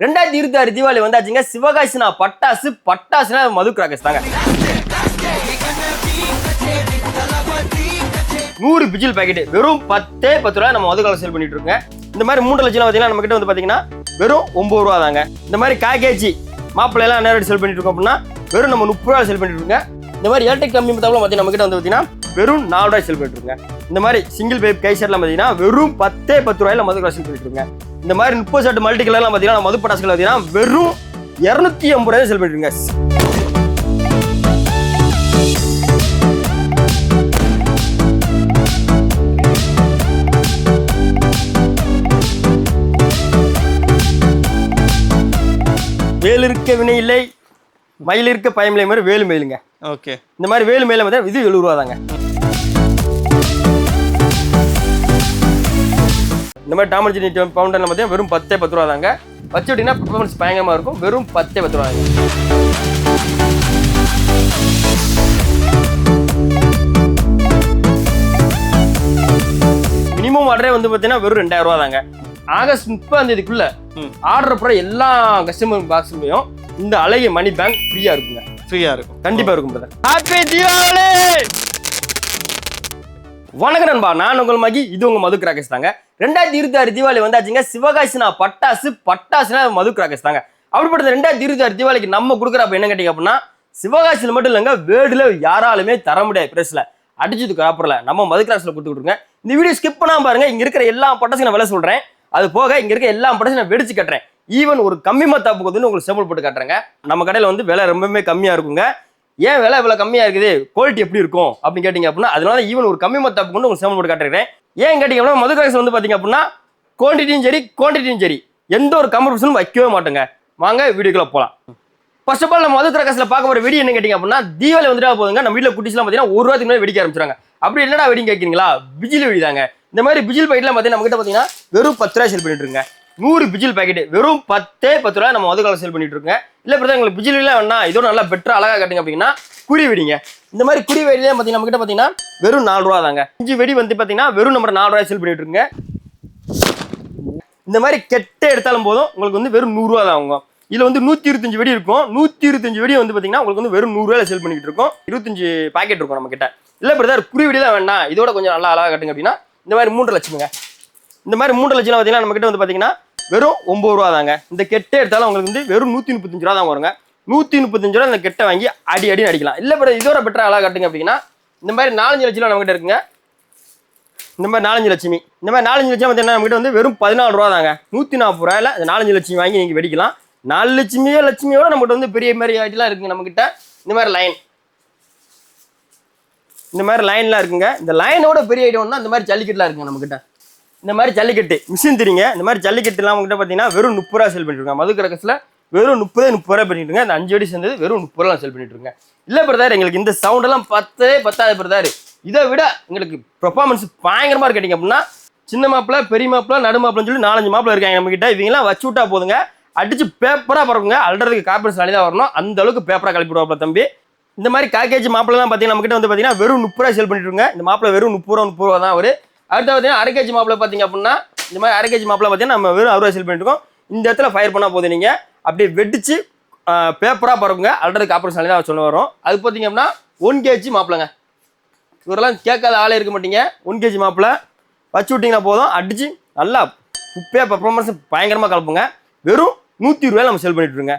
2026 தீபாவளி வந்தாச்சுங்க. சிவகாசினா பட்டாசு, பட்டாசுனா மது கிராக்கர்ஸ் தாங்க. 100 பிஜில் பாக்கெட் வெறும் 10 ரூபாய் நம்ம மது கலர் சேல் பண்ணிட்டு இருக்கோங்க. இந்த மாதிரி 3 லட்சம் பாத்தீங்கன்னா நம்ம கிட்ட வந்து பாத்தீங்கன்னா வெறும் 9 ரூபா தாங்க. இந்த மாதிரி காகேஜி மாப்பிள்ளை எல்லாம் நேரடி சேல் பண்ணிட்டு இருக்கோம் அப்படின்னா வெறும் நம்ம 30 ரூபாய் சேல் பண்ணிட்டு இருக்கோங்க. இந்த மாதிரி எலக்ட்ரிக் கம்பி மத்தாப்புல பாத்தீங்கன்னா நம்ம கிட்ட வந்து பாத்தீங்கன்னா வெறும் 4 ரூபாய் சேல் பண்ணிட்டு இருக்கோங்க. இந்த மாதிரி சிங்கிள் பைப் கை ஷர்ட்லாம் பாத்தீங்கன்னா வெறும் 10 ரூபாயில மது கலர் சேல் பண்ணிட்டு இருக்கோங்க. இந்த மாதிரி 30 ஷர்ட் மல்டி கலர்லாம் பாத்தீங்கன்னா மது பட்டாசுகள் பாத்தீங்கன்னா வெறும் 250 ரூபாய் சேல் பண்ணிட்டு இருக்கோங்க. வேல் இருக்க வினை இல்லை, மயில் இருக்க பயமில்லை மாதிரி வேலு மயிலுங்க. ஓகே, இந்த மாதிரி வேலு மயில வந்து இது 70 ரூபா தாங்க. இந்த மாதிரி டாமர்ஜினி பவுண்டர்ல பார்த்தீங்கன்னா வெறும் 10 ரூபா தாங்க. வச்சு விட்டீங்கன்னா பெர்ஃபார்மன்ஸ் பயங்கரமா இருக்கும். வெறும் 10 ரூபா தாங்க. மினிமம் ஆர்டரே வந்து பார்த்தீங்கன்னா வெறும் 2000 ரூபா தாங்க. ஆகஸ்ட் 30ஆம் தேதிக்குள்ள ஆர்டர் போற எல்லா கஸ்டமர் பாக்ஸ்லயும் இந்த அழகிய மணி பேங்க் ஃப்ரீயா இருக்குங்க. ஃப்ரீயா இருக்கும், கண்டிப்பா இருக்கும் பிரதர். ஹாப்பி தீபாவளி. வணக்கம் நண்பா, நான் உங்கள் மகி, இது உங்க மது கிராக்கர்ஸ் தாங்க. 2026 தீபாவளி வந்தாச்சுங்க. சிவகாசினா பட்டாசு, பட்டாசுனா மது கிராக்கர்ஸ் தாங்க. அப்படிப்பட்ட 2026 தீபாவளிக்கு நம்ம கொடுக்குறப்ப என்ன கேட்டீங்க அப்படின்னா சிவகாசியில மட்டும் இல்லைங்க, வேர்ல்டுல யாராலுமே தர முடியாது பிரைஸ்ல அடிச்சதுக்கு ஆப்பரில் நம்ம மது கிராக்ஸ்ல கொடுத்துக்கிட்டுருங்க. இந்த வீடியோ ஸ்கிப் பண்ணாம பாருங்க. இங்க இருக்கிற எல்லா பட்டாசும் நான் விலை சொல்றேன். அது போக இங்க இருக்க எல்லா பட்டாசும் நான் வெடிச்சு கட்டுறேன். ஈவன் ஒரு கம்மி மத்தாப்புக்கு வந்து உங்களுக்கு சேம்பிள் போட்டு காட்டுறேங்க. நம்ம கடையில வந்து விலை ரொம்பவே கம்மியா இருக்குங்க. ஏன் விலை இவ்வளவு கம்மியா இருக்குது, குவாலிட்டி எப்படி இருக்கும் அப்படின்னு கேட்டீங்க அப்படின்னா அதனால ஈவன் ஒரு கம்மி மத்தாப்புக்கு வந்து உங்களுக்கு சேம்பிள் போட்டு காட்டுறேன். ஏன் கேட்டீங்க அப்படின்னா மது கிராக்ஸ் வந்து பாத்தீங்க அப்படின்னா குவான்டிட்டியும் சரி எந்த ஒரு கம்ப்ரமைஸும் வைக்கவே மாட்டோங்க. வாங்க வீடியோக்குள்ள போலாம். ஃபர்ஸ்ட் ஆஃப் ஆல் நம்ம மது கிராக்கர்ஸ்ல பார்க்க போற வீடியோ என்ன கேட்டீங்க அப்படின்னா தீபாவளி வந்துட்டா போதுங்க. நம்ம வீட்டுல குட்டிஸ்லாம் பாத்தீங்கன்னா 1 ரூபாய்க்கு மேலே வெடிக்க ஆரம்பிச்சாங்க. அப்படி என்னடா வெடிங்க கேட்கறீங்களா, பிஜில் வெடிதாங்க. இந்த மாதிரி பிஜில் பாக்கெட்லாம் பாத்தீங்கன்னா நம்ம கிட்ட பாத்தீங்கன்னா வெறும் 10 ரூபாய் சேல் பண்ணிட்டு இருக்கோங்க. 100 பிஜில் பாக்கெட் வெறும் 10 ரூபாய் நம்ம மது கலர் சேல் பண்ணிட்டு இருக்கோங்க. இல்ல பிரதர் உங்களுக்கு பிஜில் எல்லாம் வேணா இதோட நல்லா பெட்டரா அழகா காட்டுங்க அப்படின்னா குறி வெடிங்க. இந்த மாதிரி குறி வெடிலாம் பாத்தீங்கன்னா நம்ம கிட்ட பாத்தீங்கன்னா வெறும் 4 ரூபா தாங்க. 5 வெடி வந்து பாத்தீங்கன்னா வெறும் நம்ம 4 ரூபாய் சேல் பண்ணிட்டு இருக்கோங்க. இந்த மாதிரி கெட்ட எடுத்தாலும் போதும் உங்களுக்கு வந்து வெறும் 100 ரூபா தான் ஆகும். இதுல வந்து 125 வெடி இருக்கும். 125 வெடி வந்து பாத்தீங்கன்னா உங்களுக்கு வந்து வெறும் 100 ரூபாயில சேல் பண்ணிட்டு இருக்கோம். 25 பாக்கெட் இருக்கும் நம்ம கிட்ட. இல்ல பிரதர் குறி வெடி தான் வேணா இதோட கொஞ்சம் நல்லா அழகா காட்டுங்க அப்படின்னா இந்த மாதிரி 3 லட்சம்ங்க. இந்த மாதிரி 3 லட்சம் பாத்தீங்கன்னா நம்ம கிட்ட வந்து பாத்தீங்கன்னா வெறும் 9 ரூபா தாங்க. இந்த கெட்ட எடுத்தாலும் உங்களுக்கு வந்து வெறும் 135 ரூபா தான் வருங்க. 135 ரூபா இந்த கெட்ட வாங்கி அடி அடிக்கலாம். இல்ல பிரதர் இதோட பெட்டரா அழகா காட்டுங்க அப்படின்னா இந்த மாதிரி 4 லட்சம் நம்ம கிட்ட இருக்குங்க. இந்த மாதிரி 4 லட்சுமி. இந்த மாதிரி 4 லட்சம் பார்த்தீங்கன்னா நம்ம கிட்ட வந்து வெறும் 14 ரூபா தாங்க. 140 ரூபாயில இந்த 4 லட்சுமி வாங்கி நீங்க வெடிக்கலாம். 4 லட்சுமியோட நம்மகிட்ட வந்து பெரிய மாதிரி ஐட்டெல்லாம் இருக்குங்க. நம்ம கிட்ட இந்த மாதிரி லைன், இந்த மாதிரி லைன்லாம் இருக்குங்க. இந்த லைனோட பெரிய ஐட்டம்னா இந்த மாதிரி ஜல்லிக்கட்டுலாம் இருக்குங்க நம்ம கிட்ட. இந்த மாதிரி ஜல்லிக்கட்டு மிஷின் தெரியுங்க. இந்த மாதிரி ஜல்லிக்கட்டுலாம் நம்ம கிட்ட பார்த்தீங்கன்னா வெறும் 30 ரூபா சேல் பண்ணிட்டு இருக்கோம். மது கிராக்கர்ஸ்ல வெறும் 30 ரூபா பண்ணிட்டு இருங்க. அந்த 5 வெடி சேர்ந்தது வெறும் 30 ரூபா சேல் பண்ணிட்டு இருக்கேன். இல்ல பிரதர் எங்களுக்கு இந்த சவுண்ட் எல்லாம் 10 பிரதர், இதை விட எங்களுக்கு பெர்ஃபார்மன்ஸ் பயங்கரமா இருக்கு கேட்டீங்க அப்படின்னா சின்ன மாப்பிள்ள, பெரிய மாப்பிள்ள, நடு மாப்பிள்ளன்னு சொல்லி 4-5 மாப்பிள்ள இருக்காங்க நம்ம கிட்ட. இவங்கெல்லாம் வச்சு விட்டா போதுங்க, அடிச்சு பேப்பரா பறக்குங்க. அல்றதுக்கு கார்பரேட் சாலி தான் வரணும், அந்த அளவுக்கு பேப்பரா கழிப்பிடுவாப்ல தம்பி. இந்த மாதிரி காக்கேஜ் மாப்பிள்ளலாம் பார்த்தீங்கன்னா நம்ம கிட்ட வந்து பார்த்தீங்கன்னா வெறும் 30 ரூபா சேல் பண்ணிட்டு இருங்க. இந்த மாப்பிள்ள வெறும் 30 ரூபா தான் அவரு. அடுத்து பார்த்தீங்கன்னா அரை கேஜி மாப்பிள்ள பார்த்தீங்க அப்படின்னா இந்த மாதிரி அரை கேஜி மாப்பிள்ள பார்த்தீங்கன்னா நம்ம வெறும் 60 ரூபா சேல் பண்ணிட்டு இருக்கோம். இந்த இடத்துல ஃபயர் பண்ணா போதும், நீங்க அப்படியே வெடிச்சு பேப்பரா பறக்குங்க. அல்றதுக்கு கார்பரேட் சாலி தான் சொல்ல வரும். அது பார்த்தீங்க அப்படின்னா 1 கேஜி மாப்பிள்ளங்க. இவரெல்லாம் கேட்காத ஆளே இருக்க மாட்டீங்க. 1 கேஜி மாப்பிள்ள வச்சு விட்டீங்கன்னா போதும், அடிச்சு நல்லா குப்பையா பெர்ஃபார்மன்ஸ் பயங்கரமா கலப்புங்க. வெறும் 120 ரூபாய் நம்ம சேல் பண்ணிட்டு இருங்க.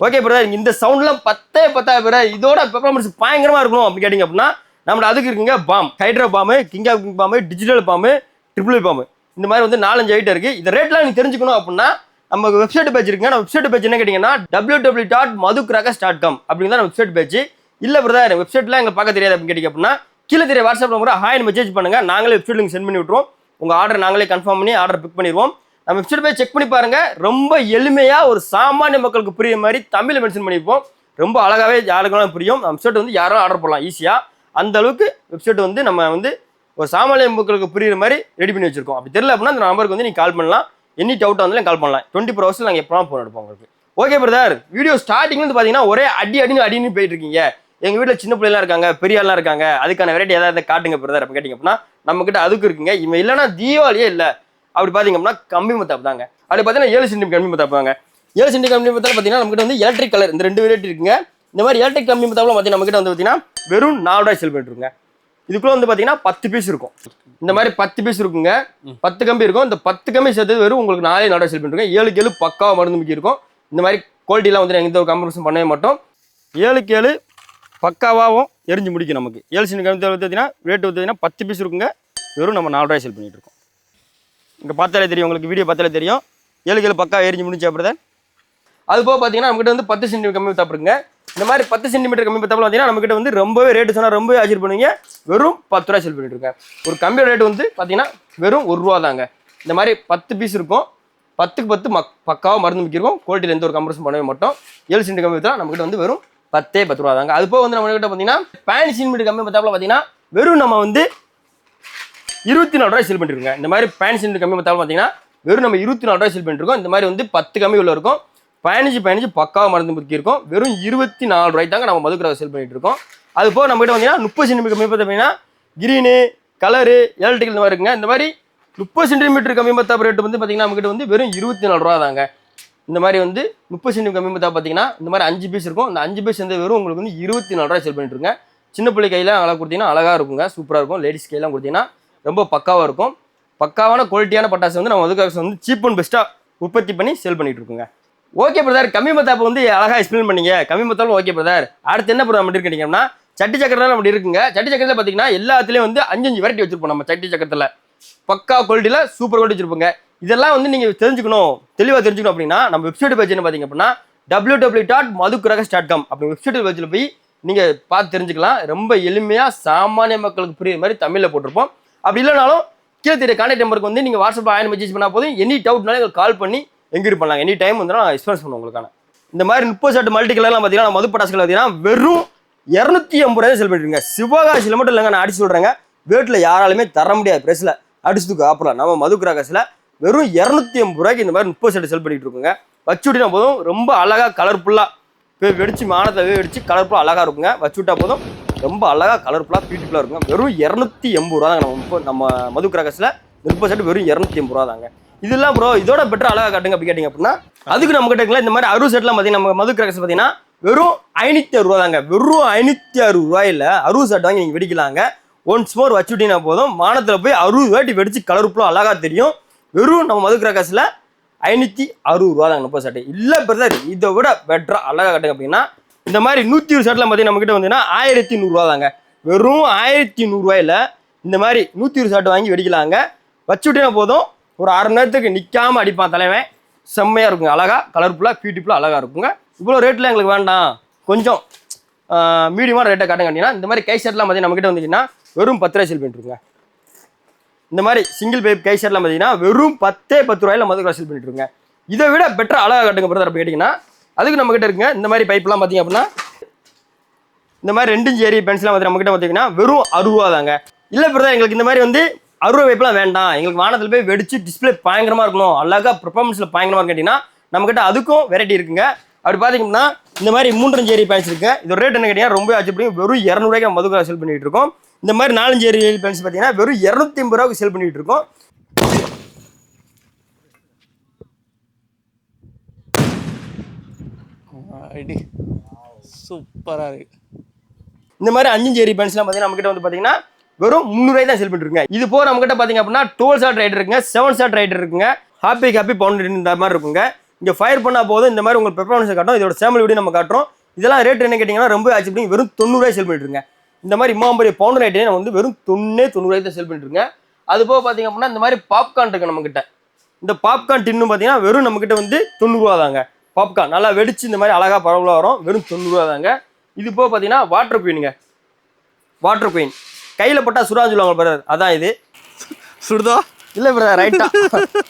ஓகே பிரதர், இந்த சவுண்ட்லாம் 10 பேர் இதோட பெர்ஃபார்மன்ஸ் பயங்கரமா இருக்கணும் அப்படி கேட்டீங்க அப்படின்னா நம்மள அதுக்கு இருக்குங்க பாம், ஹைட்ரோ பாம்பு, கிங் ஆஃப் கிங் பாம்பு, டிஜிட்டல் பாம்பு, ட்ரிபிள் பாம்பு. இந்த மாதிரி வந்து 4-5 ஐட்டம் இருக்கு. இந்த ரேட்லாம் நீங்க தெரிஞ்சுக்கணும் அப்படின்னா நம்ம வெப்சைட் பேஜ் இருக்குங்க. நம்ம வெப்சைட் பேஜ் என்ன கேட்டீங்கன்னா www.madhucrackers.com அப்படிங்கிற நம்ம வெப்சைட் பேஜ். இல்ல பிரதர் வெப்சைட்லாம் எங்க பார்க்க தெரியாது அப்படின்னு கேட்டீங்க அப்படின்னா கீழே தெரிய வாட்ஸ்அப் நம்பர் ஹாய்னு மெசேஜ் பண்ணுங்க. நாங்களே வெப்சைட் லிங்க் சென்ட் பண்ணி விட்டுருவோம். உங்க ஆர்டர் நாங்களே கன்ஃபார்ம் பண்ணி ஆர்டர் பிக் பண்ணிடுவோம். நம்ம வெப்சைட் போய் செக் பண்ணி பாருங்க. ரொம்ப எளிமையா ஒரு சாமானிய மக்களுக்கு புரியுற மாதிரி தமிழ்ல மென்ஷன் பண்ணியிருப்போம். ரொம்ப அழகாவே யாருக்கெல்லாம் புரியும். நம்ம வெப்சைட் வந்து யாரும் ஆர்டர் பண்ணலாம் ஈஸியா. அந்த அளவுக்கு வெப்சைட் வந்து நம்ம வந்து ஒரு சாமானிய மக்களுக்கு புரியுற மாதிரி ரெடி பண்ணி வச்சிருக்கோம். அப்படி தெரியல அப்படின்னா அந்த நம்பருக்கு வந்து நீங்க கால் பண்ணலாம். எனி டவுட் வந்தாலும் கால் பண்ணலாம். 24 ஹவர்ஸ்ல நாங்கள் எப்போ ஃபோன் எடுப்போம் உங்களுக்கு. ஓகே பிரதர், வீடியோ ஸ்டார்டிங்ல இருந்து பாத்தீங்கன்னா ஒரே அடின்னு போயிட்டு இருக்கீங்க. எங்க வீட்டுல சின்ன பிள்ளைலாம் இருக்காங்க, பெரிய ஆள்லாம் இருக்காங்க, அதுக்கான வெரைட்டி ஏதாவது காட்டுங்க பிரதர் அப்படின்னு கேட்டீங்க அப்படின்னா நம்ம கிட்ட அதுக்கு இருக்குங்க. இவன் இல்லைன்னா தீபாவளியே இல்லை. அப்படி பார்த்தீங்க அப்படின்னா கம்பி மத்தாப்பு தாங்க. அப்படி பார்த்தீங்கன்னா 7 சென்டிமீட்டர் கம்பி மத்தாப்பு தாங்க. 7 சென்டிமீட்டர் கம்பி மத்தாப்பு பார்த்தீங்கன்னா நம்மகிட்ட வந்து எலக்ட்ரிக் கலர் இந்த 2 வெரைட்டி இருக்குங்க. இந்த மாதிரி எலக்ட்ரிக் கம்பி மத்தாப்புல பார்த்தீங்கன்னா நம்மகிட்ட வந்து பார்த்தீங்கன்னா வெறும் 4 ரூபாய் செல் பண்ணிட்டு இருக்குங்க. இதுக்குள்ள வந்து பார்த்தீங்கன்னா 10 பீஸ் இருக்கும். இந்த மாதிரி 10 பீஸ் இருக்குங்க. 10 கம்பி இருக்கும். இந்த 10 கம்பி சேர்த்து வெறும் உங்களுக்கு 4 ரூபாய் செல் பண்ணிட்டு இருக்கேன். 7க்கு 7 பக்காவா மருந்து முக்கி இருக்கும். இந்த மாதிரி குவாலிட்டிலாம் வந்து எந்த ஒரு காம்ப்ரமைஸும் பண்ணவே மாட்டோம். 7க்கு 7 பக்காவாகவும் எரிஞ்சு முடிக்கும். நமக்கு 7 சென்டிமீட்டர் கம்பி பார்த்தீங்கன்னா ரேட்டு பார்த்தீங்கன்னா 10 பீஸ் இருக்குங்க. வெறும் நம்ம 4 ரூபாய் செல் பண்ணிட்டு இருக்கோம். இங்கே பார்த்தாலே தெரியும், உங்களுக்கு வீடியோ பார்த்தாலே தெரியும். 7க்கு 7 பக்கா எரிஞ்சு முடிஞ்சு அப்படிதான். அது போக பார்த்தீங்கன்னா நம்மகிட்ட வந்து 10 சென்டிமீட்டர் கம்பி மத்தாப்பு இருக்குங்க. இந்த மாதிரி 10 சென்டிமீட்டர் கம்பி மத்தாப்புல பார்த்தீங்கன்னா நம்மகிட்ட வந்து ரொம்பவே ரேட்டு சொன்னால் ரொம்பவே ஆச்சரியம் பண்ணுவீங்க. வெறும் 10 ரூபாய் செல் பண்ணிட்டு இருக்கேன். ஒரு கம்பியோட ரேட்டு வந்து பார்த்தீங்கன்னா வெறும் 1 ரூபா தாங்க. இந்த மாதிரி 10 பீஸ் இருக்கும். 10க்கு 10 பக்காவாக மருந்து முக்கியிருக்கும். குவாலிட்டியில் எந்த ஒரு கம்ப்ரஸும் பண்ணவே மாட்டோம். 7 சென்டிமீட்டர் கம்பி மத்தாப்புல நம்மகிட்ட வந்து வெறும் 10 ரூபா தாங்க. அது போக வந்து நம்மகிட்ட பார்த்தீங்கன்னா 15 சென்டிமீட்டர் கம்பி மத்தாப்புல பார்த்தீங்கன்னா வெறும் நம்ம வந்து 24 ரூபாய் செல் பண்ணிருக்கோங்க. இந்த மாதிரி 15 சென்டிமீட்டர் கம்பி மத்தாப்புல பார்த்தீங்கன்னா வெறும் நம்ம 24 ரூபாய் செல் பண்ணிட்டு இருக்கோம். இந்த மாதிரி வந்து 10 கம்பி உள்ள இருக்கும். 15 பக்காவாக மருந்து முக்கி இருக்கும். வெறும் 24 ரூபாய் தாங்க நம்ம மதுக்கராக செல் பண்ணிட்டு இருக்கோம். அது போக நம்மகிட்ட பார்த்தீங்கன்னா 30 சென்டிமீட்டர் கம்பி பார்த்தீங்கன்னா கிரீனு கலரு எலக்ட்ரிக்கல் இந்த மாதிரி இருக்குங்க. இந்த மாதிரி 30 சென்டிமீட்டர் கம்பி மத்தாப்பு ரேட்டு வந்து பார்த்தீங்கன்னா நம்மகிட்ட வந்து வெறும் 24 ரூபா தாங்க. இந்த மாதிரி வந்து 30 சென்டிமீட்டர் கம்பி மத்தாப்பு பார்த்தீங்கன்னா இந்த மாதிரி 5 பீஸ் இருக்கும். இந்த 5 பீஸ் வந்து வெறும் உங்களுக்கு வந்து 24 ரூபாய் செல் பண்ணிட்டு இருக்கேன். சின்ன பிள்ளை கையில் அழகாக கொடுத்தீங்கன்னா அழகாக இருக்குங்க, சூப்பராக இருக்கும். லேடிஸ் கையெல்லாம் கொடுத்தீங்கன்னா ரொம்ப பக்காவாக இருக்கும். பக்காவான குவாலிட்டியான பட்டாசு வந்து நம்ம மதுக்கராக வந்து சீப் அண்ட் பெஸ்ட்டாக உற்பத்தி பண்ணி சேல் பண்ணிட்டு இருக்கோங்க. ஓகே பிரதர், கம்பி மத்தாப்பு வந்து அழகாக எக்ஸ்பிளைன் பண்ணீங்க. கம்பி மத்தாப்பு ஓகே பிரதர். அடுத்து என்ன பிரதர் மட்டும் கேட்டீங்கன்னா சட்டி சக்கரம் நம்ம இருக்குங்க. சட்டி சக்கரத்தில் பார்த்தீங்கன்னா எல்லாத்துலேயும் வந்து 5 வெரைட்டி வச்சிருப்போம். நம்ம சட்டி சக்கரத்தில் பக்கா குவாலிட்டியில் சூப்பர் குவாலிட்டி வச்சிருப்போங்க. இதெல்லாம் வந்து நீங்கள் தெரிஞ்சுக்கணும், தெளிவாக தெரிஞ்சுக்கணும் அப்படின்னா நம்ம வெப்சைட் பேஜ் என்ன பார்த்தீங்க அப்படின்னா www.madhukrakash.com அப்படி வெப்சைட் பேஜில் போய் நீங்கள் பார்த்து தெரிஞ்சுக்கலாம். ரொம்ப எளிமையாக சாமானிய மக்களுக்கு புரியுற மாதிரி தமிழில் போட்டிருப்போம். அப்படி இல்லைனாலும் கீழே தெரிய கான்டாக்ட் நம்பருக்கு வந்து நீங்கள் வாட்ஸ்அப்பில் 1000 மெசேஜ் பண்ணால் போதும். எனி டவுட்னாலும் எங்களுக்கு கால் பண்ணி என்கொயரி பண்ணலாம். எனி டைம் வந்து நான் எக்ஸ்பிரஸ் பண்ணுவோம் உங்களுக்கான. இந்த மாதிரி 30 ஷர்ட் மல்டி கலர்லாம் பார்த்தீங்கன்னா மது பட்டாசுகள் பார்த்தீங்கன்னா வெறும் 250 ரூபாய் செல் பண்ணிட்டுருங்க. சிவகாசியில் மட்டும் இல்லைங்க, நான் அடிச்சு சொல்கிறேங்க. வீட்டில் யாராலுமே தர முடியாது ப்ரைஸில் அடிச்சுதுக்கு ஆப்பலாம். நம்ம மதுக்கராகாசில் வெறும் 250 ரூபாய்க்கு இந்த மாதிரி 30 ஷர்ட் செல் பண்ணிட்டு இருக்கோங்க. வச்சுவிட்டா போதும், ரொம்ப அழகாக கலர்ஃபுல்லாக வெடிச்சு மானத்தை வெடிச்சு கலர்ஃபுல்லாக அழகாக இருக்குங்க. வச்சுவிட்டா போதும், ரொம்ப அழகாக கலர்ஃபுல்லாக பியூட்டிஃபுல்லாக இருக்குங்க. வெறும் 280 ரூபா தாங்க நம்ம மதுக்கராகாசில் 30 ஷர்ட் வெறும் 280 ரூபா தாங்க. இதெல்லாம் ப்ரோ இதோட பெட்டர் அழகாக காட்டுங்க அப்படி கேட்டிங்க அப்படின்னா அதுக்கு நம்ம கிட்ட இந்த மாதிரி 60 செட்லாம் பார்த்தீங்கன்னா நம்ம மதுக்கராகாசி பார்த்தீங்கன்னா வெறும் 560 ரூபா தாங்க. வெறும் 560 ரூபாயில் 60 செட் வாங்கி நீங்கள் வெடிக்கலாங்க. ஒன்ஸ் மோர் வச்சுட்டீங்கன்னா போதும், மானத்தில் போய் 60 வாட்டி வெடிச்சு கலர்ஃபுல்லாக அழகாக தெரியும். வெறும் நம்ம மதுக்கராகாசில் 560 ரூபா தாங்க 30 செட்டு. இல்லை பிரதர் இதை விட பெட்டராக அழகாக காட்டுங்க அப்படின்னா இந்த மாதிரி 120 செட்லாம் பார்த்தீங்கன்னா நம்மகிட்ட வந்தீங்கன்னா 1100 ரூபா தாங்க. வெறும் 1100 ரூபாயில் இந்த மாதிரி 120 செட் வாங்கி வெடிக்கலாங்க. வச்சுட்டீங்கன்னா போதும், ஒரு 1/2 மணி நேரத்துக்கு நிற்காமல் அடிப்பான் தலைவன். செம்மையாக இருக்குங்க, அழகாக கலர்ஃபுல்லாக பியூட்டிஃபுல்லாக அழகாக இருக்குங்க. இவ்வளோ ரேட்டில் எங்களுக்கு வேண்டாம், கொஞ்சம் மீடியமான ரேட்டை காட்டுங்க அப்படின்னா இந்த மாதிரி கை ஷர்ட்லாம் பார்த்தீங்கன்னா நம்மகிட்ட வந்துச்சுன்னா வெறும் 10 ரூபாய் செல் பண்ணிட்டுருங்க. இந்த மாதிரி சிங்கிள் பைப் கை ஷர்ட்லாம் பார்த்தீங்கன்னா வெறும் 10 ரூபாயில் மதுக்கராகாசி செல் பண்ணிட்டுருங்க. இதை விட பெட்டராக அழகாக காட்டுங்க பிரதர் அப்படி கேட்டிங்கன்னா அதுக்கு நம்மகிட்ட இருக்குங்க. இந்த மாதிரி பைப்லாம் பார்த்தீங்க அப்படின்னா இந்த மாதிரி 2 இன்ச் ஏரி பென்சிலாம் வந்து நம்மகிட்ட பார்த்தீங்கன்னா வெறும் 60 ரூபா தாங்க. இல்லை பிரதர் எங்களுக்கு இந்த மாதிரி வந்து 60 ரூபா பைப்லாம் வேண்டாம், எங்களுக்கு வானத்தில் போய் வெடிச்சு டிஸ்பிளே பயங்கரமாக இருக்கணும், அழகாக பெர்ஃபார்மன்ஸில் பயங்கரமாக இருக்கும் கேட்டிங்கன்னா நம்மகிட்ட அதுக்கும் வெரைட்டி இருக்குங்க. அப்படி பார்த்தீங்கன்னா இந்த மாதிரி 3 இன்ச் ஏரி பென்ஸ் இருக்குங்க. இதோட ரேட் என்ன கேட்டிங்கன்னா ரொம்ப ஆச்சரியம், வெறும் 200 ரூபாய்க்கு மதுக்கராகாசி செல் பண்ணிட்டு இருக்கோம். இந்த மாதிரி 4 இன்ச் ஏரி பென்ஸ் பார்த்தீங்கன்னா வெறும் 250 ரூபாய்க்கு செல் பண்ணிட்டு இருக்கோம். சூப்பராக இருக்கு. இந்த மாதிரி 5 இன்ச் ஏரி பென்ஸ்லாம் பார்த்தீங்கன்னா நம்மகிட்ட வந்து பார்த்தீங்கன்னா வெறும் 300 ரூபாய் தான் செல் பண்ணிருக்கேன். இது போக நம்மகிட்ட பார்த்தீங்க அப்படின்னா 12 ஷாட் ரைடர் இருக்குங்க, 7 ஷாட் ரைடர் இருக்குங்க, ஹாப்பி பவுண்டர் இந்த மாதிரி இருக்குங்க. இங்கே ஃபயர் பண்ணால் போதும் இந்த மாதிரி உங்களுக்கு பெர்ஃபார்மன்ஸ் காட்டும். இதோட சேம்பிள் வீடியோ நம்ம காட்டுறோம். இதெல்லாம் ரேட் என்ன கேட்டிங்கன்னா ரொம்ப ஆச்சு, வெறும் 90 ரூபாய் செல் பண்ணிட்டு இருக்கேன். இந்த மாதிரி இம்மாம்பரி பவுண்டர் ரைட்டே நம்ம வந்து வெறும் 90 ரூபாய் தான் செல் பண்ணிட்டு இருக்கேன். அது போக பார்த்தீங்க அப்படின்னா இந்த மாதிரி பாப்கார்ன் இருக்கு நம்மகிட்ட. இந்த பாப்கார்ன் டின்னு பார்த்தீங்கன்னா வெறும் நம்மகிட்ட வந்து 90 ரூபா தாங்க. பாப்கார்ன் நல்லா வெடிச்சு இந்த மாதிரி அழகாக பரவலாக வரும், வெறும் 90 ரூபா தாங்க. இது போக பார்த்தீங்கன்னா வாட்டர் குயின் கையில் பட்டா சுடான்னு சொல்லுவாங்க பிரதர், அதான் இது. சுடுதா இல்லை பிரதர் ரைட்டா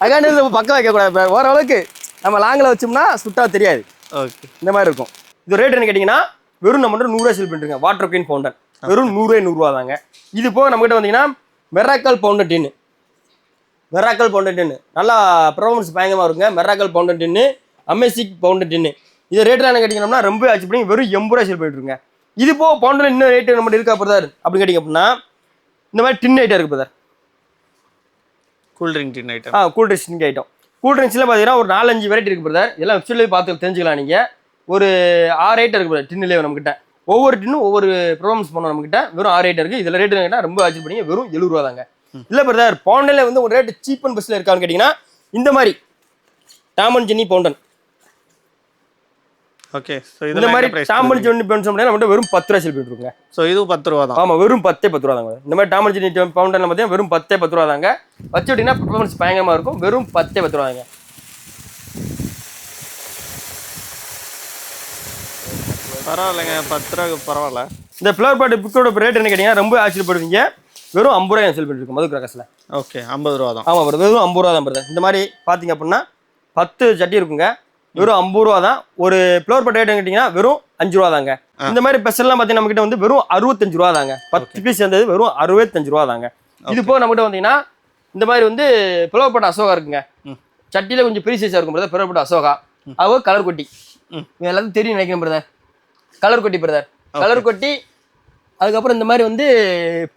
அகாண்டி பக்கம் வைக்கக்கூடாது, ஓரளவுக்கு நம்ம லாங்கில் வச்சோம்னா சுட்டா தெரியாது. ஓகே, இந்த மாதிரி இருக்கும். இது ரேட் என்ன கேட்டிங்கன்னா வெறும் நம்ம 100 ரூபாய் செல் பண்ணிருக்கேன். வாட்டர் குயின் பவுண்டர் வெறும் 100 ரூபா தாங்க. இது போக நம்மகிட்ட வந்தீங்கன்னா மெராக்கல் பவுண்டர் டின்னு நல்லா பெர்ஃபார்மன்ஸ் பயங்கரமாக இருக்குங்க. மெராக்கல் பவுண்டர் டின்னு, அமேசிக் பவுண்டர் டின்னு. இது ரேட்டில் என்ன கேட்டிங்கன்னா ரொம்ப ஆச்சு பண்ணி வெறும் 80 ரூபாய் செல் பண்ணிட்டுருங்க. இது போக பவுண்டர் இன்னும் ரேட்டு நம்மகிட்ட இருக்கா பிரதர் அப்படின்னு கேட்டிங்க அப்படின்னா இந்த மாதிரி டின் ஐட்டம் இருக்குது brother. Cool drink tin item. Cool drink item. Cool ட்ரிங்க்ஸில் பார்த்தீங்கன்னா ஒரு 4-5 வெரைட்டி இருக்குது பிரதர். இதெல்லாம் வெப்சைட்லேயே பார்த்து தெரிஞ்சுக்கலாம் நீங்கள். ஒரு 6 ஐட்டம் இருக்குது பிரதர் டின்னிலே நம்மக்கிட்ட. ஒவ்வொரு டின்னும் ஒவ்வொரு பெர்ஃபார்மன்ஸ் பண்ணோம் நம்மக்கிட்ட. வெறும் 6 ஐட்டம் இருக்குது. இதில் ரேட்டு கேட்டால் ரொம்ப ஆச்சு பண்ணி வெறும் 70 ரூபா தாங்க. இல்லை பிரதர் பவுண்டனில் வந்து ஒரு ரேட்டு சீப் அண்ட் பெஸ்ட்டில் இருக்கான்னு கேட்டிங்கன்னா இந்த மாதிரி Tom and Jenny fountain. Okay. So இந்த மாதிரி டாம் அண்ட் ஜென்னி பவுண்டன் நம்மகிட்ட வெறும் 10 ரூபா செல் பண்ணிட்டு இருக்கோங்க. ஸோ இதுவும் 10 ரூபா தான். ஆமாம் வெறும் 10 ரூபா தாங்க. இந்த மாதிரி டாம் அண்ட் ஜென்னி பவுண்டனில் பார்த்தீங்கன்னா வெறும் 10 ரூபா தாங்க. வச்சு விட்டிங்கன்னா பெர்ஃபார்மன்ஸ் பயங்கரமாக இருக்கும். வெறும் 10 ரூபா தாங்க. பரவாயில்லைங்க, 10 ரூபாய்க்கு பரவாயில்ல. இந்த ஃப்ளவர் பாட் புக்கோட ரேட் என்ன கேட்டிங்கன்னா ரொம்ப ஆச்சரியப்படுவீங்க. வெறும் 50 ரூபாய் செல் பண்ணிட்டு இருக்கோம் மது கிராக்கர்ஸில். ஓகே 50 ரூபா தான். ஆமாம் வெறும் 50 ரூபா தான் பிரதர். இந்த மாதிரி பார்த்தீங்க அப்படின்னா 10 சட்டி இருக்குங்க. வெறும் 50 ரூபா தான். ஒரு ஃப்ளவர் பாட் ரேட் கேட்டிங்கன்னா வெறும் 5 ரூபா தாங்க. இந்த மாதிரி பெஸ்ட்லாம் பார்த்தீங்கன்னா நம்மகிட்ட வந்து வெறும் 65 ரூபா தாங்க. 10 பீஸ் சேர்ந்தது வெறும் 65 ரூபா தாங்க. இது போக நம்மகிட்ட வந்தீங்கன்னா இந்த மாதிரி வந்து ஃப்ளவர் பாட் அசோகா இருக்குங்க. சட்டியில் கொஞ்சம் பெரிய சைஸாக இருக்கும் பிரதர். ஃப்ளவர் பாட் அசோகா அது கலர் கொட்டி எல்லாத்துக்கும் தெரியும் நினைக்கிறேன் பிரதர். கலர் கொட்டி பிரதர். கலர் கொட்டி அதுக்கப்புறம் இந்த மாதிரி வந்து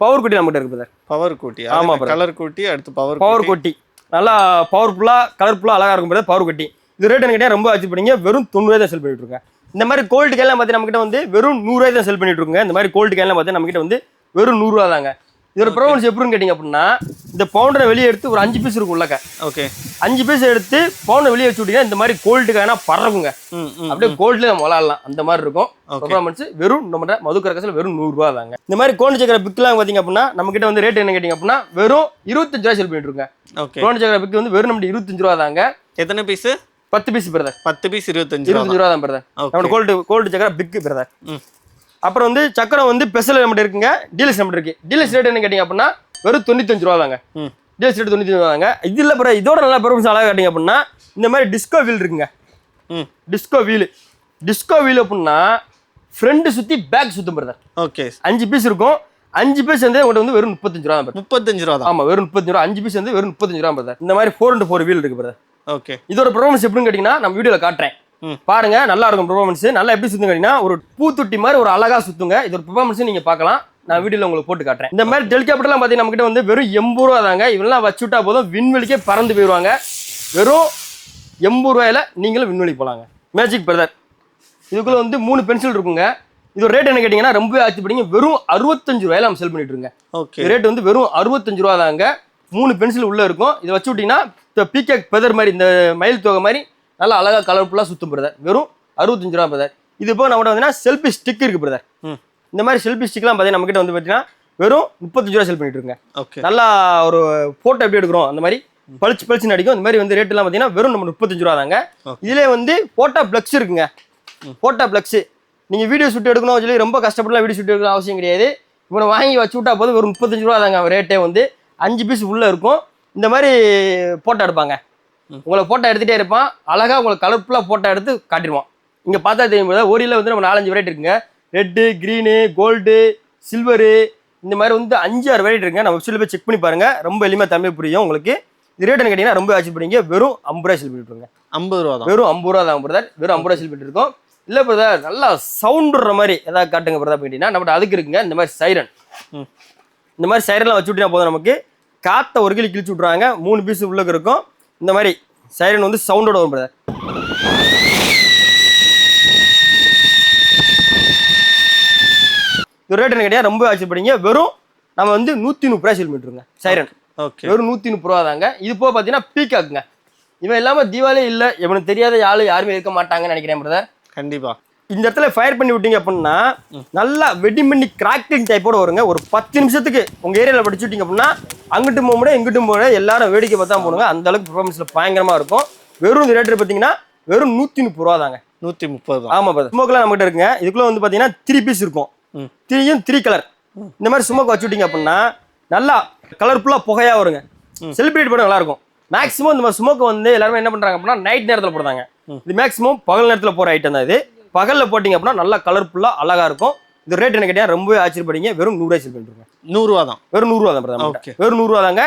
பவர் கொட்டி நம்மகிட்ட இருக்கு பிரதர். பவர் கொட்டி. ஆமாம் கலர் கொட்டி அடுத்து பவர் கொட்டி நல்லா பவர்ஃபுல்லாக கலர்ஃபுல்லாக அழகாக இருக்கும் பிரதர். பவர் கொட்டி இது ரேட் எனக்கு ரொம்ப ஆச்சு பண்ணிங்க. வெறும் 90 ரூபாய் தான் செல் பண்ணிட்டு இருக்கேன். இந்த மாதிரி கோல்டு கேன்லாம் பார்த்து நம்மகிட்ட வந்து வெறும் 100 ரூபாய் தான் செல் பண்ணிட்டு இருக்கோங்க. இந்த மாதிரி கோல்டு கேன்லாம் பார்த்து நம்மகிட்ட வந்து வெறும் 100 ரூபா தாங்க. இதோட பெர்ஃபார்மன்ஸ் எப்படின்னு கேட்டிங்க அப்படின்னா இந்த பவுண்டரை வெளியே எடுத்து ஒரு 5 பீஸ் இருக்கும் உள்ளக்க. ஓகே 5 பீஸ் எடுத்து பவுண்டரை வெளியே வச்சு விட்டீங்கன்னா இந்த மாதிரி கோல்டு கேனா பறக்குங்க. அப்படியே கோல்டுல நம்ம விளாடலாம் அந்த மாதிரி இருக்கும். பெர்ஃபார்மன்ஸ் வெறும் நம்ம மது கிராக்கர்ஸ்ல வெறும் 100 ரூபா தாங்க. இந்த மாதிரி கோல்டு சக்கரை பிக்லாம் பார்த்தீங்க அப்படின்னா நம்ம கிட்ட வந்து ரேட் என்ன கேட்டிங்க அப்படின்னா வெறும் 25 ரூபாய் செல் பண்ணிட்டு இருக்கேன். ஓகே கோல்டு சக்கரை பிக் வந்து வெறும் நம்ம 25 ரூபா தாங்க. எத்தனை பீஸ்? 10 piece brother. 10 பீஸ் 25 ரூபா தான் பிரதர். நம்ம கோல்டு சக்கரை பிக் பிரதர். அப்புறம் வந்து சக்கரை வந்து ஸ்பெஷல் நம்மகிட்ட இருக்குங்க. டீலக்ஸ் நம்மகிட்ட இருக்கு. டீலக்ஸ் ரேட் என்ன கேட்டிங்க அப்படின்னா வெறும் 95 ரூபா தாங்க. டீலக்ஸ் ரேட் 95 ரூபா தாங்க. இது இல்லை பிறகு இதோட நல்லா பெர்ஃபார்மன்ஸ் அழகாக கேட்டிங்க அப்படின்னா இந்த மாதிரி டிஸ்கோ வீல் இருக்குங்க. டிஸ்கோ வீல் அப்படின்னா ஃப்ரண்ட் சுற்றி பேக் சுற்றும் பிரதர். ஓகே 5 பீஸ் இருக்கும். 5 பீஸ் வந்து உங்கள்கிட்ட வந்து வெறும் 35 ரூபா தான். 35 ரூபா தான். ஆமாம் வெறும் 35 ரூபா. 5 பீஸ் வந்து வெறும் 35 ரூபா பிரதர். இந்த மாதிரி 4x4 வீல் இருக்கு பிரதர். ஓகே இதோட பெர்ஃபார்மன்ஸ் எப்படின்னு கேட்டிங்கன்னா நம்ம வீடியோவில் காட்டுறேன் பாருங்க. நல்லா இருக்கும் பெர்ஃபார்மன்ஸ். நல்லா எப்படி சுத்துங்க கேட்டிங்கன்னா ஒரு பூத்தொட்டி மாதிரி ஒரு அழகா சுத்துங்க. இதோட பெர்ஃபார்மன்ஸ் நீங்க பார்க்கலாம். நான் வீடியோல உங்களுக்கு போட்டு காட்டுறேன். இந்த மாதிரி ஹெலிகாப்டர்லாம் பார்த்தீங்கன்னா நம்ம கிட்ட வந்து வெறும் 80 ரூபா தாங்க. இவெல்லாம் வச்சுட்டா போதும் விண்வெளிக்கே பறந்து போயிடுவாங்க. வெறும் 80 ரூபாயில நீங்களும் விண்வெளிக்கு போலாங்க. மேஜிக் பிரதர் இதுக்குள்ள வந்து 3 பென்சில் இருக்குங்க. இது ரேட் என்ன கேட்டிங்கன்னா ரொம்ப ஆச்சு படிங்க. வெறும் 65 ரூபாயில நம்ம செல் பண்ணிட்டு இருக்கோங்க. ஓகே ரேட் வந்து வெறும் 65 ரூபா தாங்க. 3 பென்சில் உள்ள இருக்கும். இதை வச்சு விட்டீங்கன்னா பீகாக் பெதர் மாதிரி இந்த மயில் தொகை மாதிரி நல்லா அழகா கலர்ஃபுல்லாக சுத்தும் பிரதர். வெறும் 65 ரூபா பிரதர். இது போக நம்மகிட்ட வந்து செல்ஃபி ஸ்டிக் இருக்கு பிரதர். இந்த மாதிரி செல்ஃபி ஸ்டிக்லாம் பார்த்தீங்கன்னா நம்ம கிட்ட வந்து பார்த்தீங்கன்னா வெறும் 35 ரூபா செல் பண்ணிட்டு இருக்கேன். ஓகே நல்லா ஒரு போட்டோ எப்படி எடுக்கிறோம் அந்த மாதிரி பளிச்சு நடிக்கும். இந்த மாதிரி வந்து ரேட்லாம் பார்த்தீங்கன்னா வெறும் நம்ம 35 ரூபா தாங்க. இதுலேயே வந்து போட்டோ பிளக்ஸ் இருக்குங்க. போட்டோ பிளக்ஸ் நீங்கள் வீடியோ ஷூட் எடுக்கணும் சொல்லி ரொம்ப கஷ்டப்பட்டுலாம் வீடியோ ஷூட் எடுக்கணும் அவசியம் கிடையாது. இப்போ வாங்கி வச்சு விட்டா போதும் வெறும் 35 ரூபா தாங்க. ரேட்டே வந்து 5 பீஸ் உள்ளே இருக்கும். இந்த மாதிரி போட்டோ எடுப்பாங்க. உங்களை போட்டோ எடுத்துகிட்டே இருப்பான். அழகாக உங்களுக்கு கலர்ஃபுல்லாக போட்டோ எடுத்து காட்டிடுவான். இங்கே பார்த்தா தெரியும் போது ஓரியில் வந்து நம்ம 4-5 வெரைட்டி இருக்குங்க. ரெட்டு, க்ரீனு, கோல்டு, சில்வரு இந்த மாதிரி வந்து 5-6 வெரைட்டி இருக்குங்க. நம்ம வெப்சைட்டில் போய் செக் பண்ணி பாருங்கள். ரொம்ப எளிமையாக தமிழ் புரியும் உங்களுக்கு. இது ரேட்டுன்னு கேட்டிங்கன்னா ரொம்ப ஆச்சரியப்படுங்க. வெறும் 50 ரூபா செல் பண்ணிட்டுருங்க. 50 ரூபா தான். வெறும் 50 ரூபா தான் பிரதர். வெறும் 50 ரூபா செல் பண்ணிட்டு இருக்கோம். இல்லை பிரதர் நல்லா சவுண்ட் விடுற மாதிரி ஏதாவது காட்டுங்க பிரதர் கேட்டிங்கன்னா நம்மகிட்ட அதுக்கு இருக்குங்க. இந்த மாதிரி சைரன் இந்த மாதிரி சைரன்லாம் வச்சு விட்டீங்கன்னா போதும் நமக்கு காற்றை ஒரு கிளி கிழிச்சு விட்றாங்க. 3 பீஸ் உள்ளே இருக்கும். இந்த மாதிரி சைரன் வந்து சவுண்டோட வரும் பிரதர். இது ரேட் என்ன கேட்டிங்கன்னா ரொம்ப ஆச்சரியப்படுங்க. வெறும் நம்ம வந்து 130 ரூபா செல் பண்ணிட்டுருங்க சைரன். ஓகே வெறும் 130 ரூபா தாங்க. இது போக பார்த்தீங்கன்னா பீகாக்குங்க. இவன் இல்லாமல் தீபாவளி இல்லை இவனுக்கு தெரியாத யாருமே இருக்க மாட்டாங்கன்னு நினைக்கிறேன் பிரதர். கண்டிப்பா இந்த இடத்துல ஃபயர் பண்ணி விட்டீங்க அப்படின்னா நல்லா வெட்டிங் பண்ணி கிராக்கிங் டைப்போட வருங்க. ஒரு 10 நிமிஷத்துக்கு உங்கள் ஏரியாவில் படிச்சு விட்டீங்க அப்படின்னா அங்கிட்டும் போக முடியாது இங்கிட்டும் போக எல்லாரும் வேடிக்கை பார்த்தா போடுங்க. அந்த அளவுக்கு பெர்ஃபார்மன்ஸில் பயங்கரமாக இருக்கும். வெறும் இந்த ரேட்டு பார்த்தீங்கன்னா வெறும் 130 ரூபா தாங்க. 130 தான். ஆமாம் பிரதர். ஸ்மோக்கெலாம் நம்மகிட்ட இருக்குங்க. இதுக்குள்ளே வந்து பார்த்தீங்கன்னா 3 பீஸ் இருக்கும். 3 கலர். இந்த மாதிரி ஸ்மோக் வச்சு விட்டீங்க அப்படின்னா நல்லா கலர்ஃபுல்லாக புகையாக வருங்க. செலிப்ரேட் பண்ண நல்லா இருக்கும். மேக்ஸிமம் இந்த மாதிரி ஸ்மோக்கை வந்து எல்லாருமே என்ன பண்ணுறாங்க அப்படின்னா நைட் நேரத்தில் போடுறாங்க. இது மேக்ஸிமம் பகல் நேரத்தில் போகிற ஐட்டம் தான் இது. பகலில் போட்டிங்க அப்படின்னா நல்லா கலர்ஃபுல்லாக அழகாக இருக்கும். இந்த ரேட் என்ன கேட்டீங்கன்னா ரொம்பவே ஆச்சரியப்படுங்க. வெறும் 100 ரூபாய் செல் பண்ணிருங்க. 100 ரூபா தான். வெறும் 100 ரூபா தான் பிரதர். வெறும் 100 ரூபா தாங்க.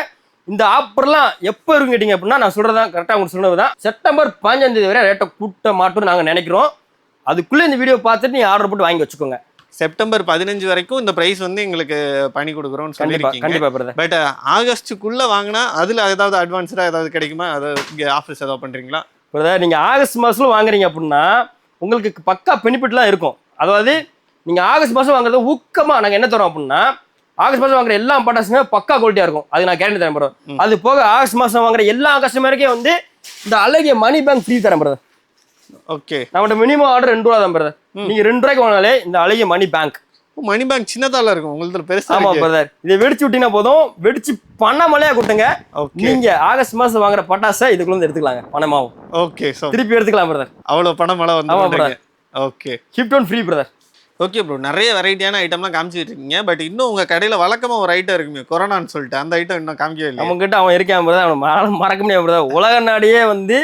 இந்த ஆஃபர்லாம் எப்போ இருக்கும் கேட்டிங்க அப்படின்னா நான் சொல்கிறதா கரெக்டாக உங்களுக்கு சொன்னது தான். செப்டம்பர் 15 வரை ரேட்டை கூட்ட மாட்டோம்னு நாங்கள் நினைக்கிறோம். அதுக்குள்ளே இந்த வீடியோ பார்த்துட்டு நீங்கள் ஆர்டர் போட்டு வாங்கி வச்சுக்கோங்க. செப்டம்பர் 15 வரைக்கும் இந்த பிரைஸ் வந்து எங்களுக்கு பண்ணி கொடுக்குறோம்னு சொல்லியிருக்கீங்க. கண்டிப்பா பிரதர். பட் ஆகஸ்டுக்குள்ள வாங்கினா அதுல ஏதாவது அட்வான்ஸ்டா ஏதாவது கிடைக்குமா? அதாவது இங்க ஆஃபர்ஸ் ஏதாவது பண்றீங்களா? பிரதர் நீங்க ஆகஸ்ட் மாசத்துல வாங்குறீங்க அப்படின்னா உங்களுக்கு பக்கா பெனிஃபிட்லாம் இருக்கும். அதாவது நீங்க ஆகஸ்ட் மாசம் வாங்குறது ஊக்கமா நாங்க என்ன தரோம் அப்படின்னா, ஆகஸ்ட் மாசம் வாங்குற எல்லா பட்டாசுமே பக்கா குவாலிட்டியா இருக்கும். அது நான் கேரண்டி தரேன் பிரதர். அது போக ஆகஸ்ட் மாசம் வாங்குற எல்லா கஸ்டமருக்கே வந்து இந்த அழகிய மணி பேங்க் ஃப்ரீ தரேன் பிரதர். ஓகே. நம்மகிட்ட மினிமம் ஆர்டர் 2 ரூபா தான் பிரதர். நீங்க 2 ரூபாய்க்கு வாங்கினாலே இந்த அழகிய மணி பேங்க். மணி பேங்க் சின்னதால இருக்கும், உங்களுக்கு பெருசா. ஆமா பிரதர். இதை வெடிச்சு விட்டீங்கன்னா போதும், வெடிச்சு பணமலையா கொடுத்துங்க. நீங்க ஆகஸ்ட் மாசம் வாங்குற பட்டாசை இதுக்குள்ள இருந்து எடுத்துக்கலாங்க பணமாவும். ஓகே. சோ திருப்பி எடுத்துக்கலாம் பிரதர். அவ்வளவு பணமலை வந்து. Okay. Shift one free brother. Okay bro, நிறைய வெரைட்டியான ஐட்டம்லாம் காமிச்சிட்டு இருக்கீங்க. பட் இன்னும் உங்க கடையில வழக்கமா ஒரு ஐட்டம் இருக்குமே, கொரோனான்னு சொல்லிட்டு, அந்த ஐட்டம் இன்னும் காமிக்கவே இல்லை. நம்ம கிட்ட அவன் இருக்கான் பிரதர். அவனை மறக்க முடியாது பிரதர். உலக நாடையே வந்து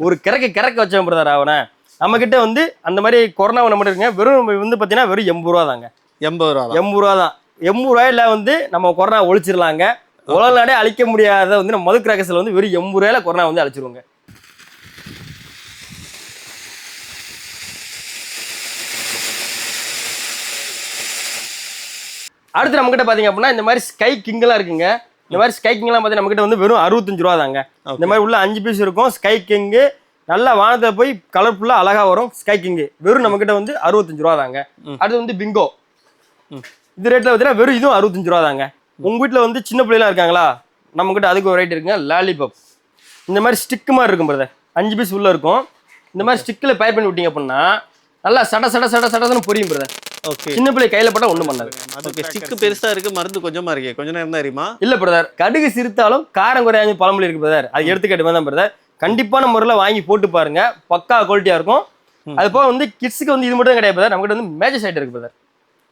ஒரு கிறக்க வச்சவன் பிரதர் அவனை. நம்ம கிட்ட வந்து அந்த மாதிரி கொரோனா மட்டும் இருக்குங்க. வெறும் வந்து பாத்தீங்கன்னா வெறும் 80 ரூபா தாங்க. 80 ரூபா தான். 80 ரூபா தான். 80 ரூபாயில வந்து நம்ம கொரோனா ஒழிச்சிடலாங்க. உலக நாடே அழிக்க முடியாத வந்து நம்ம மது கிராக்கர்ஸ்ல வந்து வெறும் 80 ரூபாயில கொரோனா வந்து அழிச்சிருவாங்க. அடுத்து நம்ம கிட்ட பாத்தீங்க அப்படின்னா இந்த மாதிரி ஸ்கை கிங்லாம் இருக்குங்க. இந்த மாதிரி ஸ்கை கிங்லாம் பார்த்தீங்கன்னா நம்ம கிட்ட வந்து வெறும் 65 ரூபா தாங்க. இந்த மாதிரி உள்ள 5 பீஸ் இருக்கும். ஸ்கை கிங்கு நல்லா வானத்துல போய் கலர்ஃபுல்லா அழகா வரும். ஸ்கை கிங்கு வெறும் நம்ம கிட்ட வந்து 65 ரூபா தாங்க. அடுத்து வந்து பிங்கோ, இது ரேட்ல பார்த்தீங்கன்னா வெறும் இதுவும் 65 ரூபா தாங்க. உங்க வீட்டுல வந்து சின்ன பிள்ளைலாம் இருக்காங்களா, நம்ம கிட்ட அதுக்கு ஒரு ரேட் இருக்குங்க. லாலிபாப் இந்த மாதிரி ஸ்டிக் மாதிரி இருக்கும் பிரதர். 5 பீஸ் உள்ள இருக்கும். இந்த மாதிரி ஸ்டிக்கில் பயிர் பண்ணி விட்டீங்க அப்படின்னா நல்லா சடன்னு பொரியும் பிரதர். ஓகே. சின்ன பிள்ளை கையில போட்டா ஒண்ணும் பண்ணாது. ஓகே. ஸ்டிக் பெருசா இருக்கு, மருந்து கொஞ்சமா இருக்கு. கொஞ்ச நேரம் தான் அறியுமா? இல்ல பிரதர், கடுகு சிரித்தாலும் காரம் குறையாத பழமொழி இருக்கு பிரதர். அது எடுத்துக்கிட்டு தான் பிரதர். கண்டிப்பான முறையில் வாங்கி போட்டு பாருங்க, பக்கா குவாலிட்டியா இருக்கும். அது போக வந்து கிட்ஸுக்கு வந்து இது மட்டும் கிடையாது பிரதர். நம்ம கிட்ட வந்து மேட்சஸ் ஐட்டம் இருக்கு பிரதர்.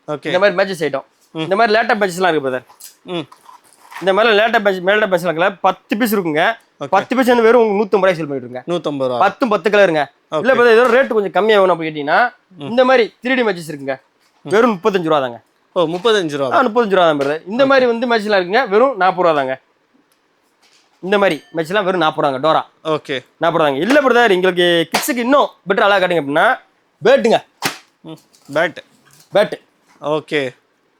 ஓகே. இந்த மாதிரி மேட்சஸ் ஐட்டம், இந்த மாதிரி லேட்டா பேட்சஸ்லாம் இருக்கு பிரதர். இந்த மாதிரி லேட்டா பேட்ச்லாம் 10 பீஸ் இருக்குங்க. 10 பீஸ் வந்து வெறும் 150 ரூபாய் சேல் பண்ணிட்டு இருக்கேன். 150 ரூபா. 10 கலருங்க. இல்ல பிரதர் ஏதோ ரேட் கொஞ்சம் கம்மியா வேணும் அப்படி கேட்டீங்கன்னா இந்த மாதிரி 3D மேட்சஸ் இருக்குங்க. வெறும் 35 ரூபா தாங்க. ஓ 35 ரூபா. 35 ரூபா தான் பிரதர். இந்த மாதிரி வந்து மேட்ச்லாம் இருக்குங்க. வெறும் 40 ரூபா தாங்க. இந்த மாதிரி மேட்ச்லாம் வெறும் 40 ரூபாங்க. டோரா. ஓகே. 40 ரூபாங்க. இல்ல பிரதர் எங்களுக்கு கிட்ஸுக்கு இன்னும் பெட்டர் அழகா காட்டுங்க அப்படின்னா பேட்டுங்க. பேட். ஓகே.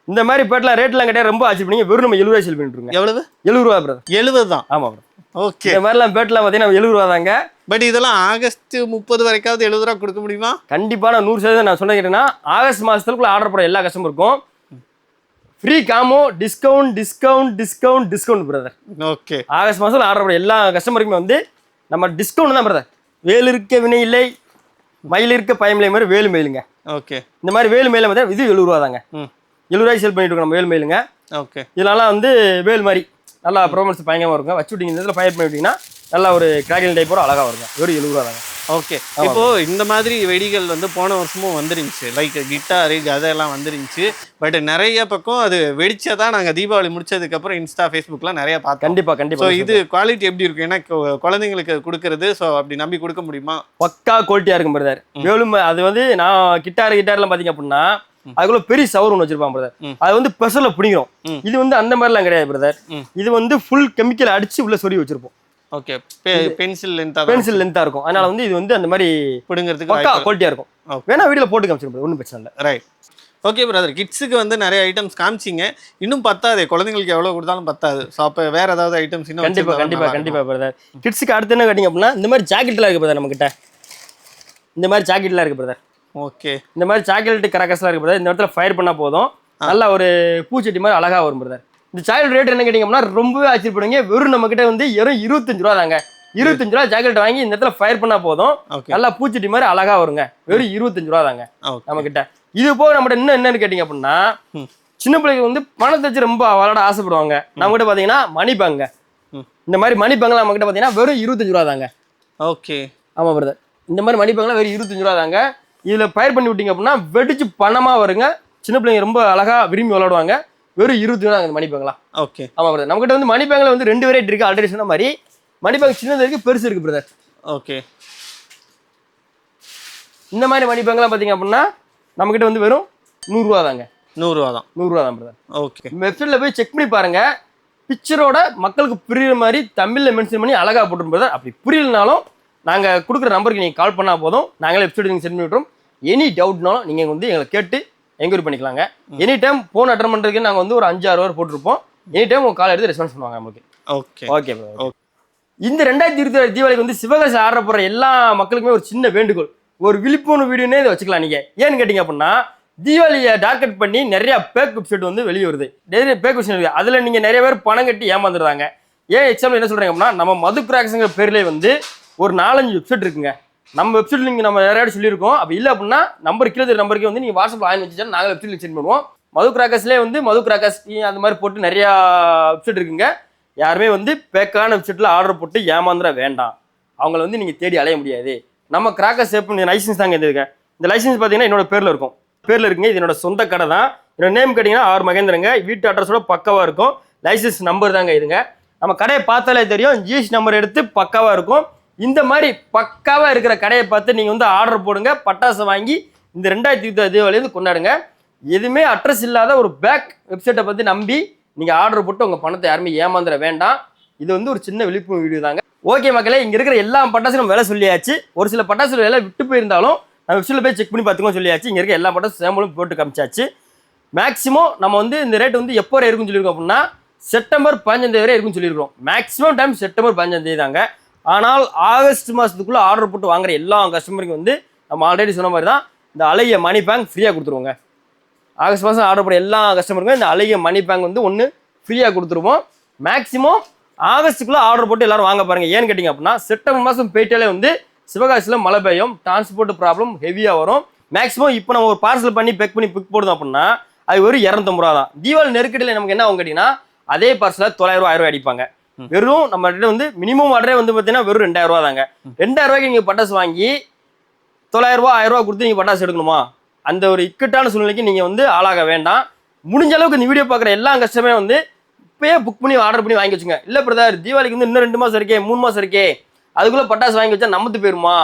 இந்த மாதிரி பேட்லாம் ரேட்லாம் கேட்டா ரொம்ப ஆச்சு பண்ணீங்க. வெறும் நம்ம 70 ரூபாய் சேல் பண்ணிட்டு இருக்கோம். எவ்வளவு? 70 ரூபா பிரதர். 70 தான். ஆமா பிரதர். ஓகே. இந்த மாதிரிலாம் பேட்லாம் பார்த்தீங்கன்னா 70 ரூபா தாங்க. பட் இதெல்லாம் ஆகஸ்ட் 30 வரைக்காவது 70 ரூபா கொடுக்க முடியுமா? கண்டிப்பா நான் 100% நான் சொன்ன கேட்டேன்னா ஆகஸ்ட் மாசத்துக்குள்ள ஆர்டர் போற எல்லா கஸ்டமருக்கும் free combo discount brother. Okay. August மாசத்துல ஆர்டர் போற எல்லா கஸ்டமருக்குமே வந்து நம்ம டிஸ்கவுண்ட் தான் பிரதர். வேல் இருக்க வினை இல்லை, மயில் இருக்க பயமில்லை மாதிரி வேலு மயிலுங்க. ஓகே. இந்த மாதிரி வேலு மயில பார்த்தா இது 70 ரூபா தாங்க. 70 ரூபாய் சேல் பண்ணிட்டு இருக்கோம் நம்ம வேல் மயிலுங்க. ஓகே. இதெல்லாம் வந்து வேல் மாதிரி நல்லா ப்ரோமன்ஸ் பயங்கரமா இருக்கும். வச்சு விட்டீங்க இந்த ஃபயர் பண்ணி விட்டீங்கன்னா நல்லா ஒரு கிராக்கிங் டைப் அழகா வருங்க. வெறும் 70 ரூபா தாங்க. ஓகே. இப்போ இந்த மாதிரி வெடிகள் வந்து போன வருஷமும் வந்துருந்துச்சு, லைக் கிட்டார் அதெல்லாம் வந்துருந்துச்சு. பட் நிறைய பக்கம் அது வெடிச்சதான் நாங்கள் தீபாவளி முடிச்சதுக்கு அப்புறம் இன்ஸ்டா ஃபேஸ்புக்லாம் நிறைய பார்த்தோம். கண்டிப்பா. ஸோ இது குவாலிட்டி எப்படி இருக்கும்? ஏன்னா குழந்தைங்களுக்கு கொடுக்கறது, ஸோ அப்படி நம்பி கொடுக்க முடியுமா? பக்கா குவாலிட்டியா இருக்கும் பிரதர். வேலும் அது வந்து நான் கிட்டார்லாம் பார்த்தீங்க அப்படின்னா அதுக்குள்ள பெரிய சவர் ஒன்று வச்சிருப்பான் பிரதர். அது வந்து பெசல பிடிக்கும். இது வந்து அந்த மாதிரிலாம் கிடையாது பிரதர். இது வந்து ஃபுல் கெமிக்கல் அடிச்சு உள்ள சொருகி வச்சிருப்போம். ஓகே. பென்சில் லென்த்தா இருக்கும். அதனால வந்து இது வந்து அந்த மாதிரி பிடுங்கிறதுக்கு பக்கா குவாலிட்டியா இருக்கும். வேணா வீடியோல போட்டு காமிச்சிருப்போம், ஒன்றும் பிரச்சனை இல்லை. ரைட். ஓகே பிரதர், கிட்ஸுக்கு வந்து நிறைய ஐட்டம்ஸ் காமிச்சிங்க. இன்னும் பத்தாது, குழந்தைங்களுக்கு எவ்வளோ கொடுத்தாலும் பத்தாது. ஸோ அப்போ வேற ஏதாவது ஐட்டம்ஸ் இன்னும் கண்டிப்பா பிரதர். கிட்ஸுக்கு அடுத்து என்ன கேட்டிங்க அப்படின்னா இந்த மாதிரி ஜாக்கெட்லாம் இருக்கு பிரதர். நம்ம கிட்ட இந்த மாதிரி ஜாக்கெட்லாம் இருக்கு பிரதர். ஓகே. இந்த மாதிரி சாக்லேட் கிராக்கர்ஸ்லாம் இருக்கு பிரதர். இந்த இடத்துல ஃபயர் பண்ணா போதும் நல்லா ஒரு பூச்செட்டி மாதிரி அழகா வரும் பிரதர். இந்த சாக்லேட் ரேட் என்ன கேட்டிங்க அப்படின்னா ரொம்பவே ஆச்சரியப்படுங்க. வெறும் நம்ம கிட்ட வந்து 25 ரூபா தாங்க. 25 ரூபா ஜாக்கெட் வாங்கி இந்த இடத்துல ஃபயர் பண்ணா போதும் நல்லா பூச்செட்டி மாதிரி அழகா வருங்க. வெறும் 25 ரூபா தாங்க நம்ம கிட்ட. இது போக நம்ம இன்னும் என்னன்னு கேட்டிங்க அப்படின்னா சின்ன பிள்ளைங்க வந்து பணத்தை வச்சு ரொம்ப விளையாட ஆசைப்படுவாங்க. நம்ம கிட்ட பார்த்தீங்கன்னா மணி பேங்க. இந்த மாதிரி மணி பேங்கெல்லாம் நம்ம கிட்ட பார்த்தீங்கன்னா வெறும் 25 ரூபா தாங்க. ஓகே. ஆமா பிரதர். இந்த மாதிரி மணி பேங்கெல்லாம் வெறும் 25 ரூபா தாங்க. இதுல ஃபயர் பண்ணி விட்டீங்க அப்படின்னா வெடிச்சு பணமா வருங்க. சின்ன பிள்ளைங்க ரொம்ப அழகா விரும்பி விளையாடுவாங்க. வெறும் 20 ரூபா அந்த மணி பேங்கெல்லாம். ஓகே. ஆமா பிரதர். நம்ம கிட்ட வந்து மணி பேங்க்ல வந்து 2 வெரைட்டி இருக்கு. ஆல்ரெடி சொன்ன மாதிரி மணி பேங்க் சின்னது இருக்கு, பெருசு இருக்கு பிரதர். ஓகே. இந்த மாதிரி மணி பேங்க்லாம் பார்த்தீங்க அப்படின்னா நம்ம கிட்ட வந்து வெறும் 100 ரூபா தாங்க. 100 ரூபா தான் பிரதர். ஓகே. வெப்சைட்ல போய் செக் பண்ணி பாருங்க. பிக்சரோட மக்களுக்கு புரியுற மாதிரி தமிழ்ல மென்ஷன் பண்ணி அழகா போட்டுரும் பிரதர். அப்படி புரியலனாலும் நாங்கள் கொடுக்குற நம்பருக்கு நீங்கள் கால் பண்ணால் போதும். நாங்களே வெப்சைட் நீங்கள் சென்ட் பண்ணி விட்டுறோம். எனி டவுட்னாலும் நீங்கள் வந்து எங்களை கேட்டு என்கொயரி பண்ணிக்கலாங்க. எனி டைம் ஃபோன் அட்டன் பண்ணுறதுக்கு நாங்கள் வந்து ஒரு 5-6 ஹவர் போட்டிருப்போம். எனி டைம் உங்கள் கால் எடுத்து ரெஸ்பான்ஸ் பண்ணுவாங்க நமக்கு. Okay okay bro. இந்த 2026 தீபாவளிக்கு வந்து சிவகாசி ஆர்டர் போடுற எல்லா மக்களுக்குமே ஒரு சின்ன வேண்டுகோள், ஒரு விழிப்புணர்வு வீடியோனே இதை வச்சுக்கலாம் நீங்கள். ஏன்னு கேட்டிங்க அப்படின்னா தீபாவளியை டார்கெட் பண்ணி நிறைய பேக் வெப்சைட் வந்து வெளியே வருது. நிறைய பேக் வெப்சைட் இருக்குது. அதில் நீங்கள் நிறைய பேர் பணம் கட்டி ஏமாந்துடுறாங்க. ஏன் எக்ஸாம்பிள் என்ன சொல்கிறீங்க அப்படின்னா நம்ம மது கிராக்ஸுங்கிற பேர்லேயே வந்து ஒரு 4-5 வெப்சைட் இருக்குங்க. நம்ம வெப்சைட் நீங்கள் நம்ம நிறைய சொல்லியிருக்கோம். அப்படி இல்லை அப்படின்னா நம்பர் கீழே நம்பருக்கு வந்து நீங்கள் வாட்ஸ்அப்பில் ஆயின் வச்சுச்சா நாங்கள் வெப்சைட் சென்ட் பண்ணுவோம். மது கிராக்கர்ஸ்லேயே வந்து மது கிராக்கர்ஸ் அந்த மாதிரி போட்டு நிறையா வெப்சைட் இருக்குங்க. யாருமே வந்து பேக்கான வெப்சைட்டில் ஆர்டர் போட்டு ஏமாந்துட வேண்டாம். அவங்கள வந்து நீங்கள் தேடி அலைய முடியாது. நம்ம கிராக்கர்ஸ் சேஃப்னு லைசன்ஸ் தாங்க இருக்க. இந்த லைசன்ஸ் பார்த்தீங்கன்னா என்னோட பேரில் இருக்கும். பேரில் இருக்குங்க. இது என்னோட சொந்த கடை தான். என்னோட நேம் கேட்டிங்கன்னா ஆர் மகேந்திரங்க. வீட்டு அட்ரஸோட பக்காவாக இருக்கும். லைசன்ஸ் நம்பர் தாங்க இதுங்க. நம்ம கடையை பார்த்தாலே தெரியும். ஜிஎஸ்டி நம்பர் எடுத்து பக்காவாக இருக்கும். இந்த மாதிரி பக்காவாக இருக்கிற கடையை பார்த்து நீங்கள் வந்து ஆர்டர் போடுங்க. பட்டாசு வாங்கி இந்த 2026 தீபாவளியிலேருந்து கொண்டாடுங்க. எதுவுமே அட்ரஸ் இல்லாத ஒரு பேக் வெப்சைட்டை பற்றி நம்பி நீங்கள் ஆர்டர் போட்டு உங்கள் பணத்தை யாருமே ஏமாந்துட வேண்டாம். இது வந்து ஒரு சின்ன விழிப்புணர்வு வீடியோ தாங்க. ஓகே மக்களே, இங்கே இருக்கிற எல்லா பட்டாசும் நம்ம விலை சொல்லியாச்சு. ஒரு சில பட்டாசு விலை விட்டு போயிருந்தாலும் நம்ம வெப்சைட்டில் போய் செக் பண்ணி பார்த்துக்கோ சொல்லியாச்சு. இங்கே இருக்க எல்லா பட்டாசும் சேம்பலும் போட்டு காமிச்சாச்சு. மேக்ஸிமம் நம்ம வந்து இந்த ரேட் வந்து எப்போ வரை இருக்குன்னு சொல்லியிருக்கோம் அப்படின்னா செப்டம்பர் 15 வரை இருக்குன்னு சொல்லியிருக்கோம். மேக்ஸிமம் டைம் செப்டம்பர் 15 தாங்க. ஆனால் ஆகஸ்ட் மாதத்துக்குள்ளே ஆர்டர் போட்டு வாங்குற எல்லா கஸ்டமருக்கும் வந்து நம்ம ஆல்ரெடி சொன்ன மாதிரி தான் இந்த அழகிய மணி பேங்க் ஃப்ரீயாக கொடுத்துருவோங்க. ஆகஸ்ட் மாதம் ஆர்டர் போட எல்லா கஸ்டமருக்கும் இந்த அழகிய மணி பேங்க் வந்து ஒன்று ஃப்ரீயாக கொடுத்துருவோம். மேக்ஸிமம் ஆகஸ்ட்டுக்குள்ளே ஆர்டர் போட்டு எல்லாரும் வாங்க பாருங்கள். ஏன்னு கேட்டிங்க அப்படின்னா செப்டம்பர் மாதம் போயிட்டாலே வந்து சிவகாசியில் மழை பெய்யும், டிரான்ஸ்போர்ட் ப்ராப்ளம் ஹெவியாக வரும். மேக்ஸிமம் இப்போ நம்ம ஒரு பார்சல் பண்ணி பேக் பண்ணி பிக் போடுதோம் அப்படின்னா அது ஒரு 250 ரூபா தான். தீபாவளி நெருக்கடியில் நமக்கு என்ன ஆகும் கேட்டிங்கன்னா அதே பார்சலில் 900 ரூபா 1000 ரூபாய் அடிப்பாங்க. வெறும் நம்ம வந்து மினிமம் ஆர்டரே வந்து பார்த்தீங்கன்னா வெறும் 2000 ரூபா தாங்க. 2000 ரூபாய்க்கு நீங்கள் பட்டாசு வாங்கி 900 ரூபா 1000 ரூபா கொடுத்து நீங்கள் பட்டாசு எடுக்கணுமா? அந்த ஒரு இக்கட்டான சூழ்நிலைக்கு நீங்கள் வந்து ஆளாக வேண்டாம். முடிஞ்ச அளவுக்கு இந்த வீடியோ பார்க்குற எல்லா கஸ்டமரும் வந்து இப்போயே புக் பண்ணி ஆர்டர் பண்ணி வாங்கி வச்சுங்க. இல்லை பிரதர் தீபாவளிக்கு வந்து இன்னும் 2 மாதம் இருக்கே 3 மாதம் இருக்கே அதுக்குள்ளே பட்டாசு வாங்கி வச்சா நமத்து போயிருமா,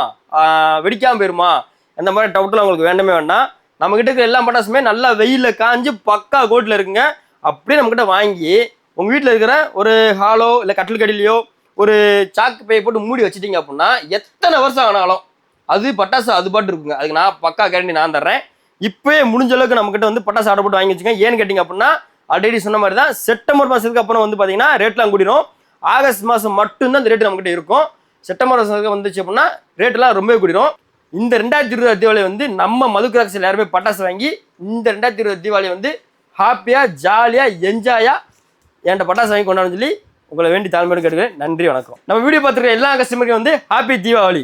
வெடிக்காமல் போயிருமா, அந்த மாதிரி டவுட்லாம் உங்களுக்கு வேண்டவே வேண்டாம். நம்மக்கிட்ட இருக்கிற எல்லா பட்டாசுமே நல்லா வெயிலில் காஞ்சு பக்கா கோட்டில் இருக்குங்க. அப்படியே நம்மக்கிட்ட வாங்கி உங்கள் வீட்டில் இருக்கிற ஒரு ஹாலோ இல்லை கட்டில் கடிலையோ ஒரு சாக்கு பையை போட்டு மூடி வச்சுட்டீங்க அப்படின்னா எத்தனை வருஷம் ஆனாலும் அது பட்டாசு அது பாட்டு இருக்குங்க. அதுக்கு நான் பக்கா கேரண்டி நான் தர்றேன். இப்போயே முடிஞ்ச அளவுக்கு நம்மக்கிட்ட வந்து பட்டாசு ஆர்டர் போட்டு வாங்கி வச்சுக்கோங்க. ஏன்னு கேட்டிங்க அப்படின்னா ஆல்ரெடி சொன்ன மாதிரி தான் செப்டம்பர் மாதத்துக்கு அப்புறம் வந்து பார்த்தீங்கன்னா ரேட்லாம் கூடிரும். ஆகஸ்ட் மாதம் மட்டும்தான் இந்த ரேட்டு நம்மக்கிட்ட இருக்கும். செப்டம்பர் மாதத்துக்கு வந்துச்சு அப்படின்னா ரேட்டெல்லாம் ரொம்பவே கூடிரும். இந்த 2026 தீபாவளி வந்து நம்ம மது கிராக்ஸில் யாருமே பட்டாசு வாங்கி இந்த 2026 தீபாவளி வந்து ஹாப்பியாக ஜாலியாக என்ஜாயாக என்கிட்ட பட்டாசு வாங்கி கொண்டாடுன்னு சொல்லி உங்களை வேண்டி தாழ்மையோடு கேட்டுக்கிறேன். நன்றி, வணக்கம். நம்ம வீடியோ பார்த்துருக்க எல்லா கஸ்டமருக்கும் வந்து ஹாப்பி தீபாவளி.